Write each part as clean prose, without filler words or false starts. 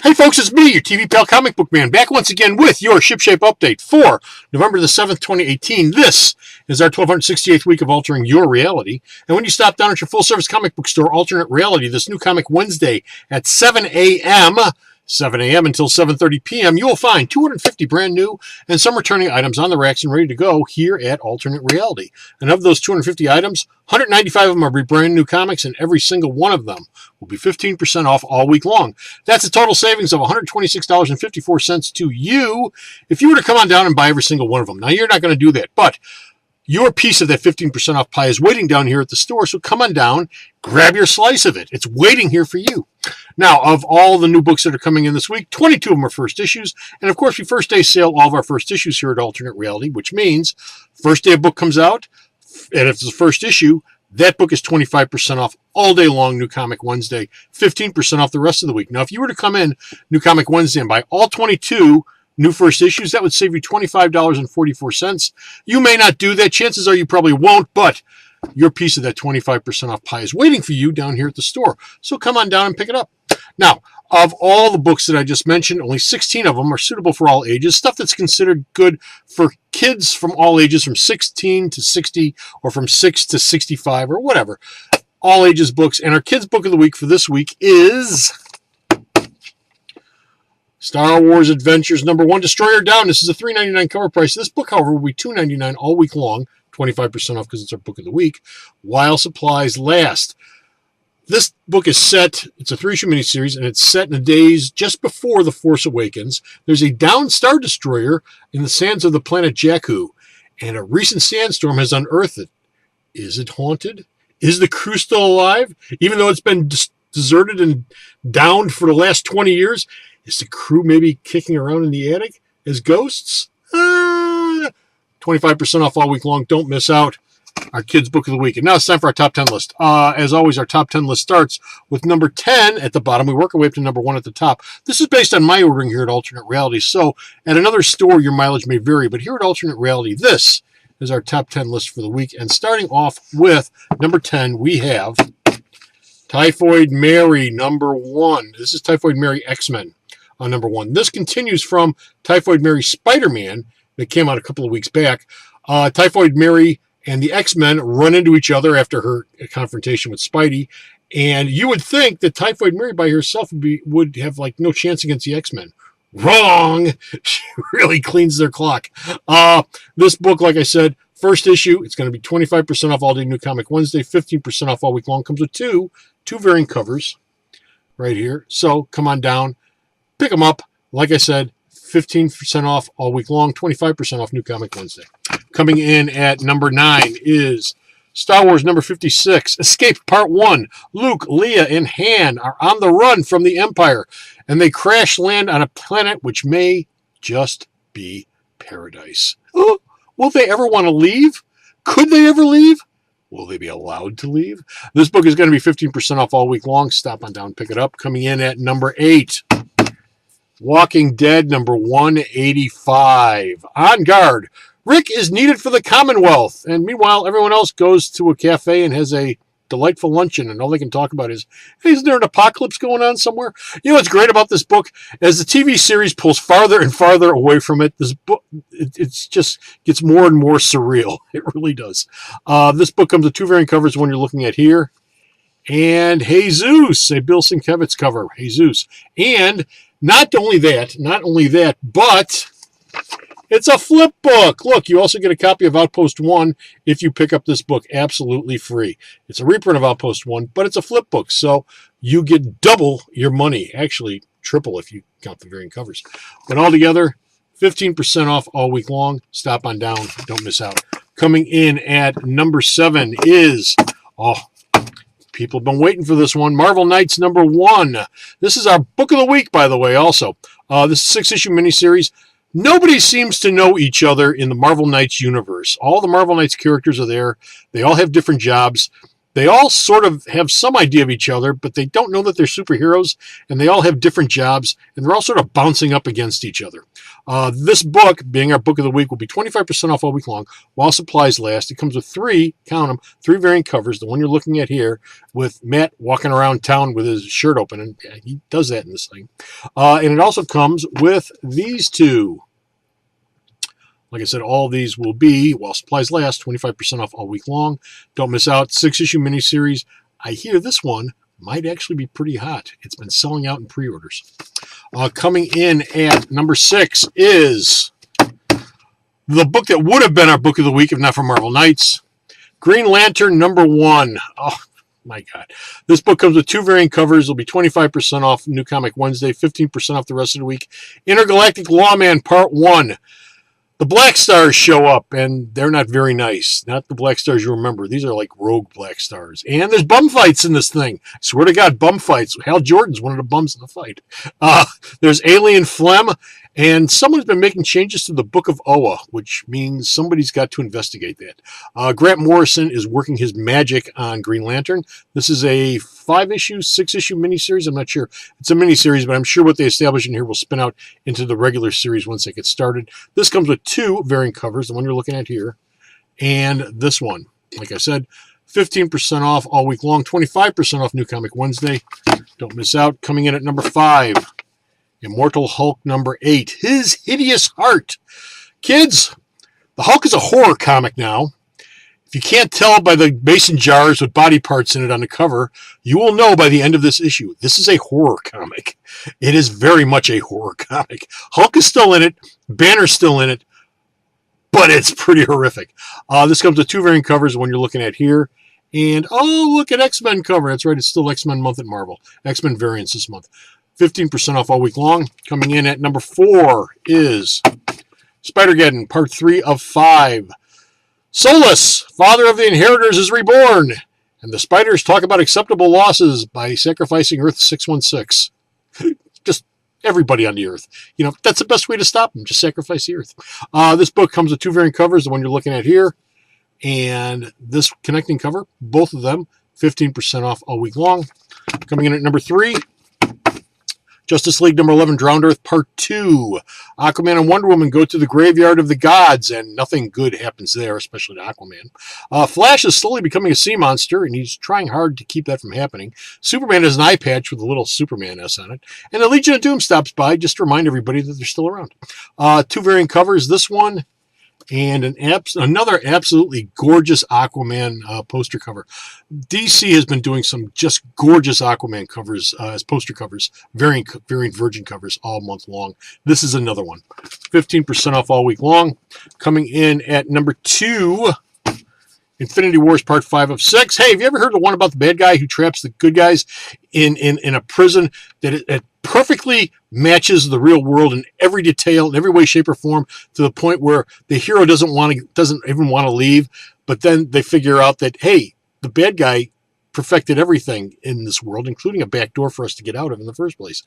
Hey folks, it's me, your TV pal comic book man, back once again with your Shipshape update for November the 7th, 2018. This is our 1268th week of altering your reality. And when you stop down at your full-service comic book store, Alternate Reality, this new comic Wednesday at 7 a.m., 7 a.m. until 7:30 p.m., you will find 250 brand new and some returning items on the racks and ready to go here at Alternate Reality. And of those 250 items, 195 of them are brand new comics, and every single one of them will be 15% off all week long. That's a total savings of $126.54 to you if you were to come on down and buy every single one of them. Now, you're not going to do that, but your piece of that 15% off pie is waiting down here at the store, so come on down, grab your slice of it. It's waiting here for you. Now, of all the new books that are coming in this week, 22 of them are first issues, and of course, we first day sale all of our first issues here at Alternate Reality, which means first day a book comes out, and if it's the first issue, that book is 25% off all day long, New Comic Wednesday, 15% off the rest of the week. Now, if you were to come in New Comic Wednesday and buy all 22 new first issues, that would save you $25.44. You may not do that. Chances are you probably won't, but your piece of that 25% off pie is waiting for you down here at the store. So come on down and pick it up. Now, of all the books that I just mentioned, only 16 of them are suitable for all ages, stuff that's considered good for kids from all ages, from 16 to 60, or from 6 to 65, or whatever. All ages books. And our kids' book of the week for this week is Star Wars Adventures #1, Destroyer Down. This is a $3.99 cover price. This book, however, will be $2.99 all week long, 25% off because it's our book of the week, while supplies last. This book is set, it's a 3-issue miniseries, and it's set in the days just before The Force Awakens. There's a downed Star Destroyer in the sands of the planet Jakku, and a recent sandstorm has unearthed it. Is it haunted? Is the crew still alive? Even though it's been deserted and downed for the last 20 years, is the crew maybe kicking around in the attic as ghosts? 25% off all week long. Don't miss out. Our kids' book of the week. And now it's time for our top 10 list. As always, our top 10 list starts with number 10 at the bottom. We work our way up to number 1 at the top. This is based on my ordering here at Alternate Reality. So at another store, your mileage may vary. But here at Alternate Reality, this is our top 10 list for the week. And starting off with number 10, we have Typhoid Mary, #1. This is Typhoid Mary X-Men on number 1. This continues from Typhoid Mary Spider-Man that came out a couple of weeks back. Typhoid Mary and the X-Men run into each other after her confrontation with Spidey, and you would think that Typhoid Mary by herself would have like no chance against the X-Men. Wrong! She really cleans their clock. This book, like I said, first issue, it's going to be 25% off all day New Comic Wednesday, 15% off all week long. Comes with two variant covers right here. So come on down, pick them up. Like I said, 15% off all week long, 25% off New Comic Wednesday. Coming in at number 9 is Star Wars #56, Escape Part 1. Luke, Leia, and Han are on the run from the Empire, and they crash land on a planet which may just be paradise. Oh, will they ever want to leave? Could they ever leave? Will they be allowed to leave? This book is going to be 15% off all week long. Stop on down, pick it up. Coming in at number 8. Walking Dead #185. On guard. Rick is needed for the Commonwealth. And meanwhile, everyone else goes to a cafe and has a delightful luncheon. And all they can talk about is, hey, isn't there an apocalypse going on somewhere? You know what's great about this book? As the TV series pulls farther and farther away from it, this book, it's just gets more and more surreal. It really does. This book comes with 2 variant covers, one you're looking at here. And Jesus, a Bill Sienkiewicz cover. Jesus. And not only that, but it's a flip book. Look, you also get a copy of Outpost 1 if you pick up this book absolutely free. It's a reprint of Outpost 1, but it's a flip book, so you get double your money. Actually, triple if you count the variant covers. But altogether, 15% off all week long. Stop on down. Don't miss out. Coming in at number 7 is... people have been waiting for this one. Marvel Knights #1. This is our book of the week, by the way, also. This is a 6-issue miniseries. Nobody seems to know each other in the Marvel Knights universe. All the Marvel Knights characters are there. They all have different jobs. They all sort of have some idea of each other, but they don't know that they're superheroes, and they all have different jobs, and they're all sort of bouncing up against each other. This book, being our book of the week, will be 25% off all week long while supplies last. It comes with three variant covers. The one you're looking at here with Matt walking around town with his shirt open, and he does that in this thing. And it also comes with these two. Like I said, all these will be, while supplies last, 25% off all week long. Don't miss out. 6-issue miniseries. I hear this one might actually be pretty hot. It's been selling out in pre-orders. Coming in at number 6 is the book that would have been our book of the week if not for Marvel Knights. Green Lantern number 1. Oh, my God. This book comes with 2 variant covers. It'll be 25% off New Comic Wednesday, 15% off the rest of the week. Intergalactic Lawman Part 1. The Black Stars show up, and they're not very nice. Not the Black Stars you remember. These are like rogue Black Stars. And there's bum fights in this thing. I swear to God, bum fights. Hal Jordan's one of the bums in the fight. There's Alien Phlegm, and someone's been making changes to the Book of Oa, which means somebody's got to investigate that. Grant Morrison is working his magic on Green Lantern. This is a 5-issue, 6-issue miniseries. I'm not sure. It's a miniseries, but I'm sure what they establish in here will spin out into the regular series once they get started. This comes with 2 variant covers, the one you're looking at here, and this one. Like I said, 15% off all week long, 25% off New Comic Wednesday. Don't miss out. Coming in at number 5, Immortal Hulk number 8, His Hideous Heart. Kids, the Hulk is a horror comic now. If you can't tell by the mason jars with body parts in it on the cover, you will know by the end of this issue. This is a horror comic. It is very much a horror comic. Hulk is still in it. Banner's still in it. But it's pretty horrific. This comes with 2 variant covers, the one you're looking at here. And, oh, look at X-Men cover. That's right, it's still X-Men month at Marvel. X-Men variants this month. 15% off all week long. Coming in at number 4 is Spider-Geddon, Part 3 of 5. Solus, Father of the Inheritors, is reborn. And the spiders talk about acceptable losses by sacrificing Earth 616. Just everybody on the Earth. You know, that's the best way to stop them. Just sacrifice the Earth. This book comes with 2 variant covers, the one you're looking at here, and this connecting cover, both of them, 15% off all week long. Coming in at number 3, Justice League number 11, Drowned Earth Part 2. Aquaman and Wonder Woman go to the graveyard of the gods, and nothing good happens there, especially to Aquaman. Flash is slowly becoming a sea monster, and he's trying hard to keep that from happening. Superman has an eye patch with a little Superman S on it. And the Legion of Doom stops by just to remind everybody that they're still around. 2 variant covers, this one, and another absolutely gorgeous Aquaman poster cover. DC has been doing some just gorgeous Aquaman covers as poster covers, variant Virgin covers all month long. This is another one. 15% off all week long. Coming in at number 2, Infinity Wars Part 5 of 6. Hey, have you ever heard the one about the bad guy who traps the good guys in a prison that it perfectly matches the real world in every detail, in every way, shape, or form, to the point where the hero doesn't even want to leave, but then they figure out that, hey, the bad guy perfected everything in this world, including a back door for us to get out of in the first place.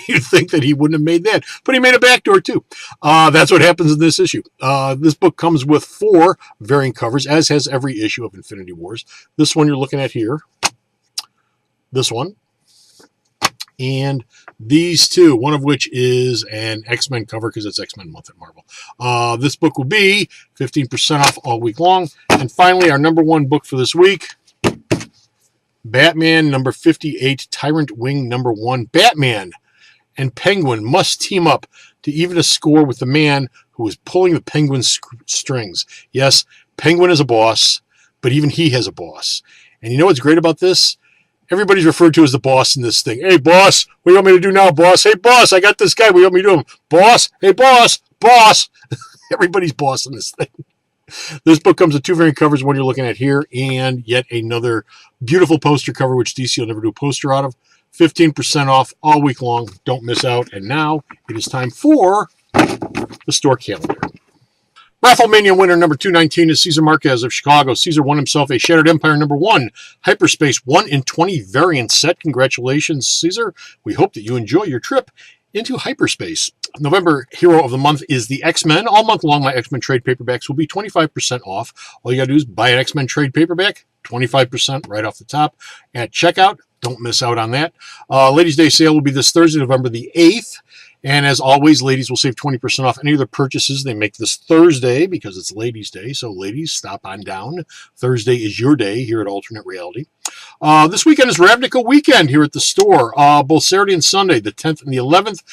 You'd think that he wouldn't have made that, but he made a back door too. That's what happens in this issue. This book comes with 4 variant covers, as has every issue of Infinity Wars. This one you're looking at here, this one, and these 2, one of which is an X-Men cover because it's X-Men month at Marvel. This book will be 15% off all week long. And finally, our number 1 book for this week, Batman number 58, Tyrant Wing number 1. Batman and Penguin must team up to even a score with the man who is pulling the Penguin's strings. Yes, Penguin is a boss, but even he has a boss. And you know what's great about this? Everybody's referred to as the boss in this thing. Hey, boss, what do you want me to do now, boss? Hey, boss, I got this guy. What do you want me to do him? Boss? Hey, boss, boss. Everybody's boss in this thing. This book comes with 2 variant covers, one you're looking at here, and yet another beautiful poster cover, which DC will never do a poster out of. 15% off all week long. Don't miss out. And now it is time for the store calendar. Rafflemania winner number 219 is Cesar Marquez of Chicago. Cesar won himself a Shattered Empire number 1 Hyperspace 1 in 20 variant set. Congratulations, Cesar. We hope that you enjoy your trip into hyperspace. November hero of the month is the X-Men. All month long, my X-Men trade paperbacks will be 25% off. All you got to do is buy an X-Men trade paperback, 25% right off the top at checkout. Don't miss out on that. Ladies' Day sale will be this Thursday, November the 8th. And as always, ladies will save 20% off any of their purchases they make this Thursday because it's Ladies' Day. So ladies, stop on down. Thursday is your day here at Alternate Reality. This weekend is Ravnica weekend here at the store, both Saturday and Sunday, the 10th and the 11th.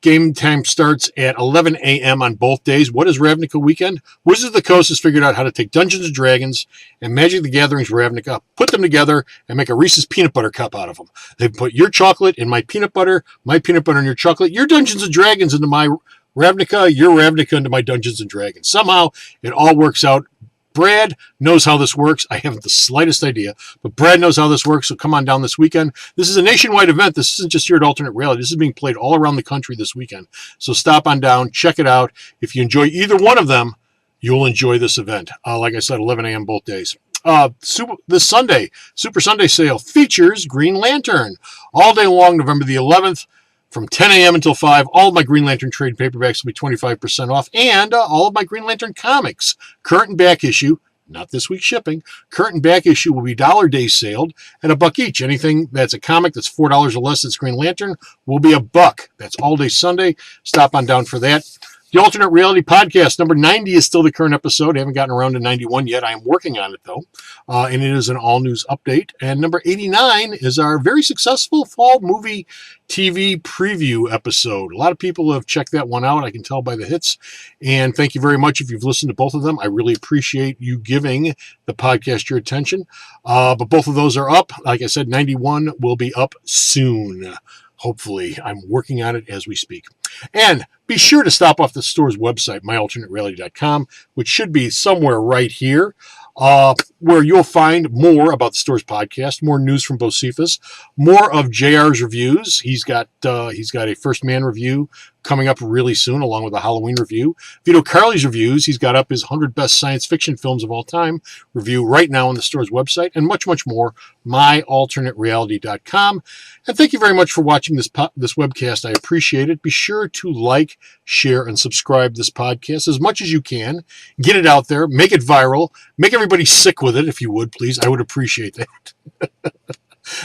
Game time starts at 11 a.m. on both days. What is Ravnica Weekend? Wizards of the Coast has figured out how to take Dungeons & Dragons and Magic the Gathering's Ravnica, put them together, and make a Reese's peanut butter cup out of them. They put your chocolate in my peanut butter in your chocolate, your Dungeons & Dragons into my Ravnica, your Ravnica into my Dungeons & Dragons. Somehow, it all works out. Brad knows how this works. I haven't the slightest idea, but Brad knows how this works, so come on down this weekend. This is a nationwide event. This isn't just here at Alternate Reality. This is being played all around the country this weekend. So stop on down, check it out. If you enjoy either one of them, you'll enjoy this event. Like I said, 11 a.m. both days. This Sunday, Super Sunday sale features Green Lantern. All day long, November the 11th, from 10 a.m. until 5, all of my Green Lantern trade paperbacks will be 25% off, and all of my Green Lantern comics, current and back issue, not this week's shipping, current and back issue will be $1 day sailed at $1 each. Anything that's a comic that's $4 or less that's Green Lantern will be $1. That's all day Sunday. Stop on down for that. The Alternate Reality Podcast, number 90 is still the current episode. I haven't gotten around to 91 yet. I am working on it, though. And it is an all-news update. And number 89 is our very successful fall movie TV preview episode. A lot of people have checked that one out. I can tell by the hits. And thank you very much if you've listened to both of them. I really appreciate you giving the podcast your attention. But both of those are up. Like I said, 91 will be up soon. Hopefully, I'm working on it as we speak. And be sure to stop off the store's website, myalternatereality.com, which should be somewhere right here, where you'll find more about the store's podcast, more news from Bocephus, more of JR's reviews. He's got a First Man review coming up really soon, along with a Halloween review. Vito Carly's reviews, he's got up his 100 best science fiction films of all time review right now on the store's website, and much, much more, myalternatereality.com. And thank you very much for watching this webcast. I appreciate it. Be sure to like, share, and subscribe this podcast as much as you can. Get it out there. Make it viral. Make everybody sick with it, if you would, please. I would appreciate that.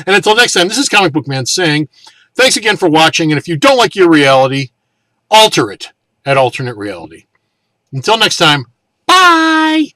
And until next time, this is Comic Book Man saying, thanks again for watching, and if you don't like your reality, alter it at Alternate Reality. Until next time, bye!